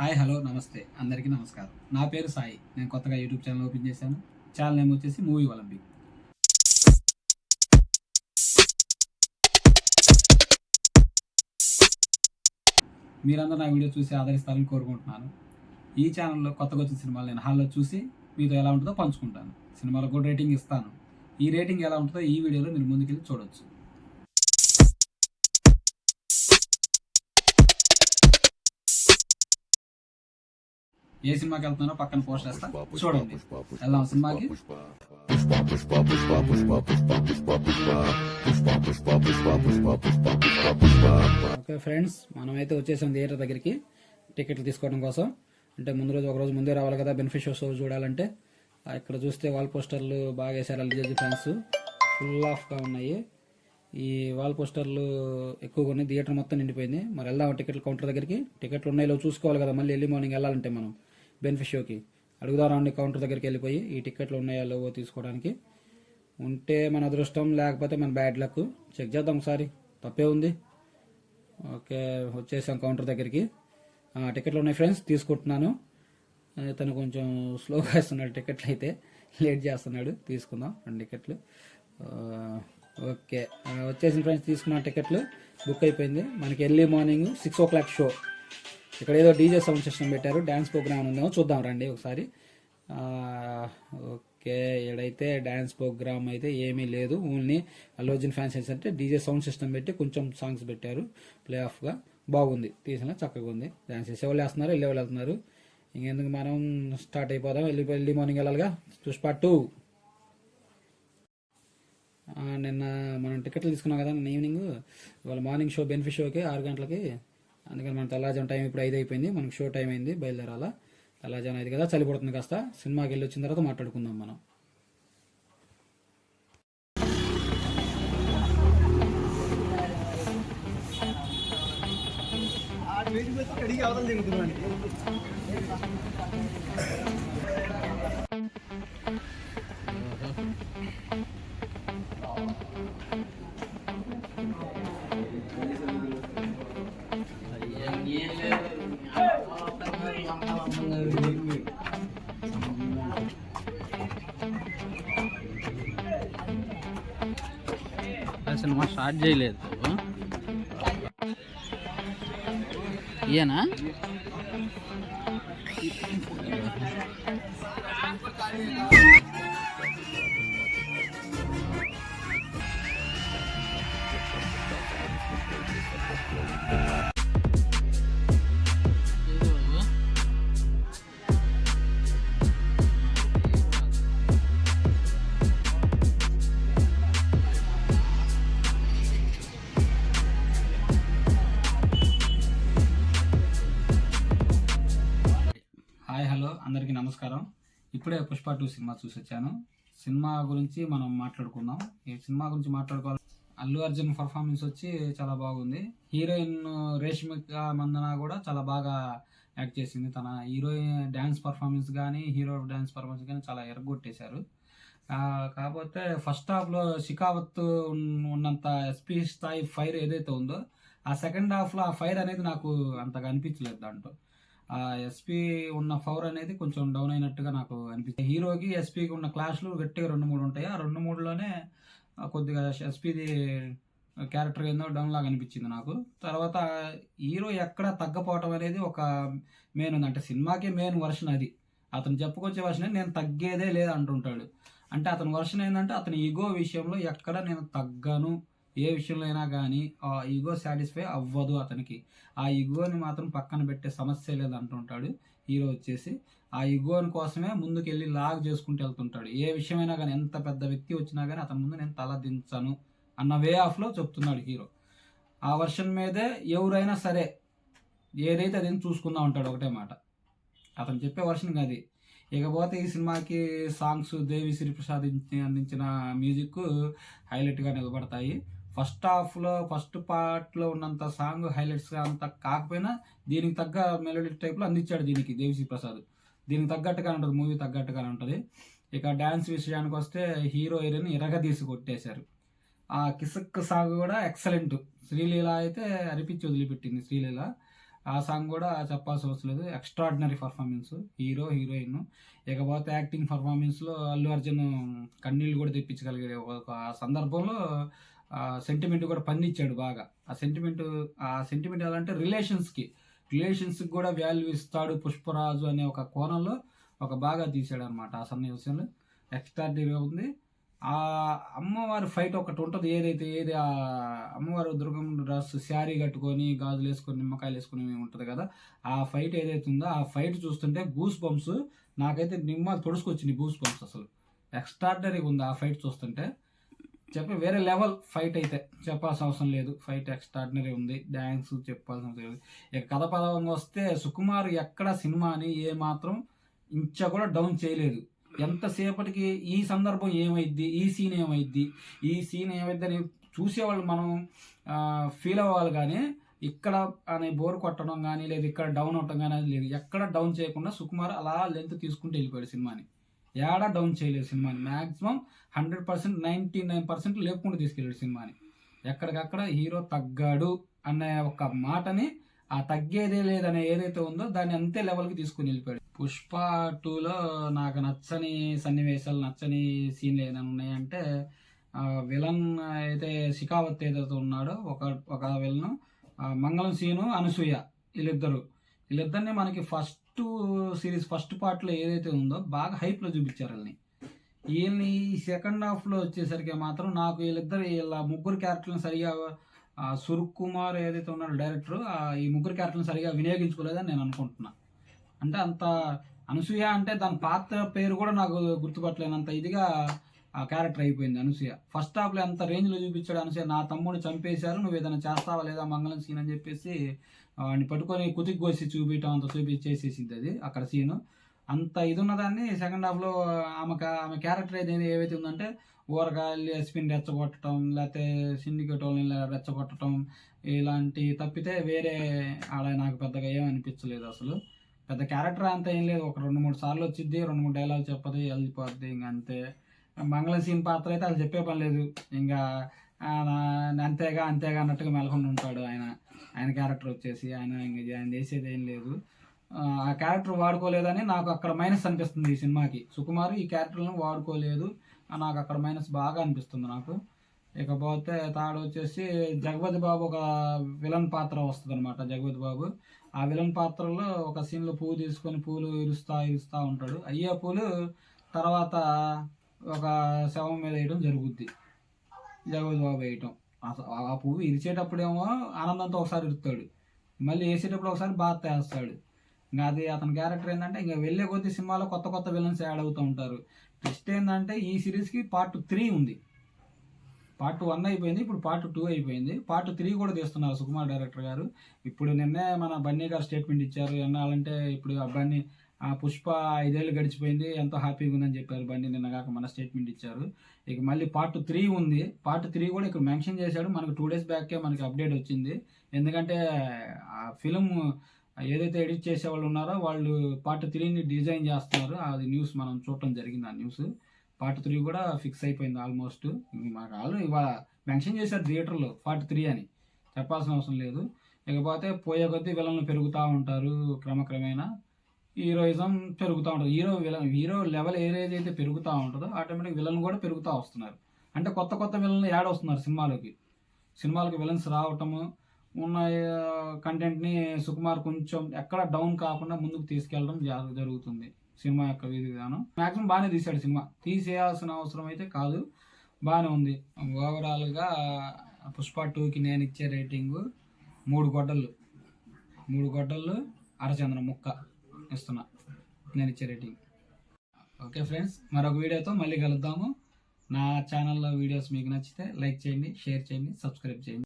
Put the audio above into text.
Hi hello నమస్తే అందరికీ నమస్కారం. నా పేరు సాయి. నేను కొత్తగా యూట్యూబ్ ఛానల్ ఓపెన్ చేశాను. ఛానల్ నేమ్ వచ్చేసి మూవీ ఒలింపిక్. మీరందరూ నా వీడియో చూసి ఆదరిస్తారని కోరుకుంటున్నాను. ఈ ఛానల్లో కొత్తగా వచ్చిన సినిమాలు నేను హాల్లో చూసి మీతో ఎలా ఉంటుందో పంచుకుంటాను. సినిమాలకు కూడా రేటింగ్ ఇస్తాను. ఈ రేటింగ్ ఎలా ఉంటుందో ఈ వీడియోలో మీరు ముందుకెళ్ళి చూడొచ్చు. ఏ సినిమాకి వెళ్తున్నారో పక్కన పోస్ట్ చేస్తా, చూడండి. వెళ్దాం సినిమాకి. ఓకే ఫ్రెండ్స్, మనమైతే వచ్చేసాం థియేటర్ దగ్గరికి టికెట్లు తీసుకోవడం కోసం. అంటే ముందు రోజు ఒక రోజు ముందే రావాలి కదా బెనిఫిట్ షో చూడాలంటే. ఇక్కడ చూస్తే వాల్ పోస్టర్లు బాగా వేసారు. ఎల్జీ ఫ్యాన్స్ ఫుల్ ఆఫ్గా ఉన్నాయి. ఈ వాల్ పోస్టర్లు ఎక్కువగా ఉన్నాయి. థియేటర్ మొత్తం నిండిపోయింది. మరి వెళ్దాం టికెట్ల కౌంటర్ దగ్గరికి. టికెట్లు ఉన్నాయో చూసుకోవాలి కదా, మళ్ళీ ఎర్లీ మార్నింగ్ వెళ్ళాలంటే మనం బెనిఫిట్ షోకి. అడుగుదాం కౌంటర్ దగ్గరికి వెళ్ళిపోయి ఈ టికెట్లు ఉన్నాయో లేవో తీసుకోవడానికి. ఉంటే మన అదృష్టం, లేకపోతే మన బ్యాడ్ లక్. చెక్ చేద్దాం ఒకసారి, తప్పే ఉంది. ఓకే, వచ్చేసాం కౌంటర్ దగ్గరికి. టికెట్లు ఉన్నాయి ఫ్రెండ్స్, తీసుకుంటున్నాను. తను కొంచెం స్లోగా వేస్తున్నాడు టికెట్లు, అయితే లేట్ చేస్తున్నాడు. తీసుకుందాం 2 టికెట్లు. ఓకే, వచ్చేసిన ఫ్రెండ్స్, తీసుకున్న టికెట్లు బుక్ అయిపోయింది. మనకి ఎర్లీ మార్నింగ్ 6 o'clock షో. ఇక్కడ ఏదో డీజే సౌండ్ సిస్టమ్ పెట్టారు, డ్యాన్స్ ప్రోగ్రామ్ ఉందేమో, చూద్దాం రండి ఒకసారి. ఓకే, ఇక్కడైతే డ్యాన్స్ ప్రోగ్రామ్ అయితే ఏమీ లేదు. ఓన్లీ అల్లు అర్జున్ ఫ్యాన్స్ అంటే డీజే సౌండ్ సిస్టమ్ పెట్టి కొంచెం సాంగ్స్ పెట్టారు ప్లే ఆఫ్గా. బాగుంది, తీసిన చక్కగా ఉంది. డ్యాన్స్ చేసేవాళ్ళు వేస్తున్నారు, వెళ్ళేవాళ్ళు వెళ్తున్నారు. ఇంకెందుకు, మనం స్టార్ట్ అయిపోదాం. Early morning వెళ్ళాలిగా. పుష్ప 2 నిన్న మనం టికెట్లు తీసుకున్నాం కదా నిన్న ఈవినింగ్. ఇవాళ మార్నింగ్ షో బెనిఫిట్ షోకి 6 గంటలకి. అందుకని మన తెల్లారుజాము టైం ఇప్పుడు 5 అయిపోయింది. మనకు షో టైం అయింది, బయలుదేరాలా. తెల్లారుజాము 5 కదా, చలి పడుతుంది కాస్త. సినిమాకి వెళ్ళి వచ్చిన తర్వాత మాట్లాడుకుందాం మనం. సినిమా స్టార్ట్ చేయలేదు ఈయనా. హాయ్ హలో అందరికీ నమస్కారం. ఇప్పుడే పుష్ప 2 సినిమా చూసి వచ్చాను. సినిమా గురించి మనం మాట్లాడుకుందాం. ఈ సినిమా గురించి మాట్లాడుకోవాలి. అల్లు అర్జున్ పర్ఫార్మెన్స్ వచ్చి చాలా బాగుంది. హీరోయిన్ రేష్మిక మందన కూడా చాలా బాగా యాక్ట్ చేసింది. తన హీరోయిన్ డ్యాన్స్ పర్ఫార్మెన్స్ కానీ హీరో డ్యాన్స్ పర్ఫార్మెన్స్ కానీ చాలా ఎరగొట్టేశారు. కాకపోతే ఫస్ట్ హాఫ్లో షికావత్ ఉన్నంత ఎస్పీ స్థాయి ఫైర్ ఏదైతే ఉందో, ఆ సెకండ్ హాఫ్లో ఆ ఫైర్ అనేది నాకు అంతగా అనిపించలేదు. దాంట్లో ఆ ఎస్పీ ఉన్న పవర్ అనేది కొంచెం డౌన్ అయినట్టుగా నాకు అనిపించింది. హీరోకి ఎస్పీకి ఉన్న క్లాష్లు గట్టిగా 2-3 ఉంటాయి. ఆ 2-3లోనే కొద్దిగా ఎస్పీది క్యారెక్టర్ ఏందో డౌన్ లాగా అనిపించింది నాకు. తర్వాత హీరో ఎక్కడ తగ్గపోవటం అనేది ఒక మెయిన్ ఉంది. అంటే సినిమాకే మెయిన్ వర్షన్ అది. అతను చెప్పుకొచ్చే వర్షన్ నేను తగ్గేదే లేదు అంటుంటాడు. అంటే అతని వర్షన్ ఏంటంటే అతని ఈగో విషయంలో ఎక్కడ నేను తగ్గను, ఏ విషయంలో అయినా కానీ ఆ ఈగో సాటిస్ఫై అవ్వదు అతనికి. ఆ ఈగోని మాత్రం పక్కన పెట్టే సమస్య లేదు అంటుంటాడు హీరో వచ్చేసి. ఆ ఈగోని కోసమే ముందుకెళ్ళి లాగ్ చేసుకుంటూ వెళ్తుంటాడు. ఏ విషయమైనా కానీ, ఎంత పెద్ద వ్యక్తి వచ్చినా కానీ అతని ముందు నేను తల దించను అన్న వే ఆఫ్లో చెప్తున్నాడు హీరో. ఆ వర్షన్ మీదే ఎవరైనా సరే ఏదైతే అదేం చూసుకుందాం ఉంటాడు, ఒకటే మాట. అతను చెప్పే వర్షన్ అది. ఇకపోతే ఈ సినిమాకి సాంగ్స్ దేవి శ్రీప్రసాద్ అందించిన మ్యూజిక్ హైలైట్గా నిలబడతాయి. ఫస్ట్ హాఫ్లో ఫస్ట్ పార్ట్లో ఉన్నంత సాంగ్ హైలైట్స్గా అంత కాకపోయినా దీనికి తగ్గ మెలోడీ టైప్లో అందించాడు దీనికి దేవిశ్రీ ప్రసాద్. దీనికి తగ్గట్టుగా ఉంటుంది, మూవీ తగ్గట్టుగానే ఉంటుంది. ఇక డ్యాన్స్ విషయానికి వస్తే హీరో హీరోయిన్ ఇరగదీసి కొట్టేశారు. ఆ కిసక్ సాంగ్ కూడా ఎక్సలెంట్. శ్రీలీల అయితే అరిపించి వదిలిపెట్టింది శ్రీలీల. ఆ సాంగ్ కూడా చెప్పాల్సిన అవసరం లేదు, ఎక్స్ట్రాడినరీ పర్ఫార్మెన్స్ హీరో హీరోయిన్. ఇకపోతే యాక్టింగ్ పర్ఫార్మెన్స్లో అల్లు అర్జున్ కన్నీళ్ళు కూడా తెప్పించగలిగాడు ఒక సందర్భంలో. సెంటిమెంట్ కూడా పండించాడు బాగా. ఆ సెంటిమెంట్ ఎలా అంటే రిలేషన్స్కి కూడా వాల్యూ ఇస్తాడు పుష్పరాజు అనే ఒక కోణంలో ఒక బాగా తీసాడు అనమాట ఆ సన్నివేశంలో. ఎక్స్ట్రాడినరీగా ఉంది. ఆ అమ్మవారి ఫైట్ ఒకటి ఉంటుంది, ఏది ఆ అమ్మవారు దుర్గమ్మ డ్రెస్ శారీ కట్టుకొని గాజులు వేసుకొని నిమ్మకాయలు వేసుకొని ఉంటుంది కదా, ఆ ఫైట్ ఏదైతే ఉందో ఆ ఫైట్ చూస్తుంటే గూస్ బంప్స్, నాకైతే నిమ్మ తొడుచుకొచ్చింది గూస్ బంప్స్. అసలు ఎక్స్ట్రాడినరీగా ఉంది ఆ ఫైట్ చూస్తుంటే. వేరే లెవెల్ ఫైట్ అయితే చెప్పాల్సిన అవసరం లేదు. ఫైట్ ఎక్స్ట్రాడినరీ ఉంది. డ్యాన్స్ చెప్పాల్సిన అవసరం లేదు. ఇక కథ పరంగా వస్తే సుకుమార్ ఎక్కడ సినిమాని ఏమాత్రం ఇంచ కూడా డౌన్ చేయలేదు. ఎంతసేపటికి ఈ సందర్భం ఏమైద్ది, ఈ సీన్ ఏమైద్ది అని చూసేవాళ్ళు మనం ఫీల్ అవ్వాలి. కానీ ఇక్కడ అని బోర్ కొట్టడం కానీ లేదు, ఇక్కడ డౌన్ అవటం కానీ అది లేదు. ఎక్కడ డౌన్ చేయకుండా సుకుమార్ అలా లెంత్ తీసుకుంటూ వెళ్ళిపోయాడు సినిమాని. ఏడా డౌన్ చేయలేదు సినిమాని. మ్యాక్సిమం 100%, 99% లేపుకుంటూ తీసుకెళ్ళాడు సినిమాని. ఎక్కడికక్కడ హీరో తగ్గాడు అనే ఒక మాటని, ఆ తగ్గేదే లేదనే ఏదైతే ఉందో దాన్ని అంతే లెవెల్కి తీసుకుని వెళ్ళిపోయాడు. పుష్ప 2లో నాకు నచ్చని సన్నివేశాలు, నచ్చని సీన్లు ఏదైనా ఉన్నాయంటే, విలన్ అయితే షికావత్ ఏదైతే ఉన్నాడో ఒక విలన్, మంగళం సీను అనసూయ, వీళ్ళిద్దరిని మనకి సిరీస్ ఫస్ట్ పార్ట్లో ఏదైతే ఉందో బాగా హైప్లో చూపించారు వీళ్ళని. ఈ సెకండ్ హాఫ్లో వచ్చేసరికి మాత్రం నాకు వీళ్ళ ముగ్గురు క్యారెక్టర్లను సరిగా సురుక్ కుమార్ ఏదైతే ఉన్నాడో డైరెక్టర్, ఈ ముగ్గురు క్యారెక్టర్లను సరిగా వినియోగించుకోలేదని నేను అనుకుంటున్నా. అంటే అంత అనసూయ అంటే దాని పాత్ర పేరు కూడా నాకు గుర్తుపట్టలేనంత ఇదిగా ఆ క్యారెక్టర్ అయిపోయింది అనసూయ. ఫస్ట్ హాఫ్లో ఎంత రేంజ్లో చూపించాడు అనసూయ, నా తమ్ముడిని చంపేశారు, నువ్వు ఏదైనా చేస్తావా లేదా మంగళం సీన్ అని చెప్పేసి వాడిని పట్టుకొని కుతికి కోసి చూపించడం, అంత చూపించేసేసింది అది అక్కడ సీను. అంత ఇది ఉన్నదాన్ని సెకండ్ హాఫ్లో ఆమె క్యారెక్టర్ ఏవైతే ఉందంటే ఊరగాయలు ఎస్పిని రెచ్చగొట్టడం, లేకపోతే సిండికేట్ వాళ్ళని రెచ్చగొట్టడం, ఇలాంటి తప్పితే వేరే ఆడ నాకు పెద్దగా ఏమనిపించలేదు. అసలు పెద్ద క్యారెక్టర్ అంతా ఏం లేదు. ఒక 2-3 సార్లు వచ్చిద్ది, 2-3 డైలాగ్ చెప్పదు, వెళ్ళిపోద్ది, ఇంక అంతే. మంగళ సీన్ పాత్ర అయితే వాళ్ళు చెప్పే పని లేదు, ఇంకా అంతేగా అన్నట్టుగా మెలకుండా ఉంటాడు ఆయన క్యారెక్టర్ వచ్చేసి. ఆయన చేసేది ఏం లేదు. ఆ క్యారెక్టర్ వాడుకోలేదని నాకు అక్కడ మైనస్ అనిపిస్తుంది ఈ సినిమాకి. సుకుమార్ ఈ క్యారెక్టర్లను వాడుకోలేదు, నాకు అక్కడ మైనస్ బాగా అనిపిస్తుంది నాకు. ఇకపోతే థర్డ్ వచ్చేసి జగపతి బాబు ఒక విలన్ పాత్ర వస్తుంది అనమాట. జగపతి బాబు ఆ విలన్ పాత్రలో ఒక సీన్లో పువ్వు తీసుకొని పూలు ఇరుస్తా ఉంటాడు. అయ్యే పూలు తర్వాత ఒక శవం మీద వేయడం జరుగుద్ది, జగపతి బాబు వేయటం. ఆ పువ్వు ఇరిచేటప్పుడేమో ఆనందంతో ఒకసారి ఇరుస్తాడు, మళ్ళీ వేసేటప్పుడు ఒకసారి బాధ వేస్తాడు. ఇంకా అది అతని క్యారెక్టర్ ఏంటంటే, ఇంకా వెళ్ళే కొద్ది సినిమాలో కొత్త విలన్స్ యాడ్ అవుతూ ఉంటారు. ట్విస్ట్ ఏంటంటే ఈ సిరీస్కి పార్ట్ 3 ఉంది. పార్ట్ 1 అయిపోయింది, ఇప్పుడు పార్ట్ 2 అయిపోయింది. పార్ట్ 3 కూడా తీస్తున్నారు సుకుమార్ డైరెక్టర్ గారు. ఇప్పుడు నిన్నే మన బన్నీ గారు స్టేట్మెంట్ ఇచ్చారు. ఎన్నాలంటే ఇప్పుడు ఆ పుష్ప 5 ఏళ్ళు గడిచిపోయింది, ఎంతో హ్యాపీగా ఉందని చెప్పారు బన్నీ నిన్నగాక మన స్టేట్మెంట్ ఇచ్చారు. ఇక మళ్ళీ పార్ట్ 3 ఉంది. పార్ట్ 3 కూడా ఇక్కడ మెన్షన్ చేశాడు. మనకు 2 days బ్యాకే మనకి అప్డేట్ వచ్చింది. ఎందుకంటే ఆ ఫిలిం ఏదైతే ఎడిట్ చేసే వాళ్ళు ఉన్నారో వాళ్ళు పార్ట్ 3ని డిజైన్ చేస్తున్నారు. అది న్యూస్ మనం చూడటం జరిగింది. ఆ న్యూస్ పార్ట్ 3 కూడా ఫిక్స్ అయిపోయింది ఆల్మోస్ట్. మాకు వాళ్ళు ఇవాళ మెన్షన్ చేశారు థియేటర్లో పార్ట్ 3 అని, చెప్పాల్సిన అవసరం లేదు. ఇకపోతే పోయే కొద్దీ విలన్లు పెరుగుతూ ఉంటారు, క్రమక్రమేణా హీరోయిజం పెరుగుతూ ఉంటుంది. హీరో లెవెల్ ఏదైతే పెరుగుతూ ఉంటుందో ఆటోమేటిక్ విలన్ కూడా పెరుగుతూ వస్తున్నారు. అంటే కొత్త విలన్లు యాడ్ వస్తున్నారు సినిమాలకి విలన్స్ రావటము, ఉన్న కంటెంట్ని సుకుమార్ కొంచెం ఎక్కడ డౌన్ కాకుండా ముందుకు తీసుకెళ్ళడం జరుగుతుంది. సినిమా యొక్క విధానం మ్యాక్సిమం బాగానే తీశాడు. సినిమా తీసేయాల్సిన అవసరం అయితే కాదు, బాగానే ఉంది. ఓవరాల్గా పుష్ప 2కి నేను ఇచ్చే రేటింగు 3 గొడ్డళ్ళు అరచంద్రం ముక్క ఇస్తున్నా నేను ఇచ్చే రేటింగ్. ఓకే ఫ్రెండ్స్, మరొక వీడియోతో మళ్ళీ కలుద్దాము. నా ఛానల్లో వీడియోస్ మీకు నచ్చితే లైక్ చేయండి, షేర్ చేయండి, సబ్స్క్రైబ్ చేయండి.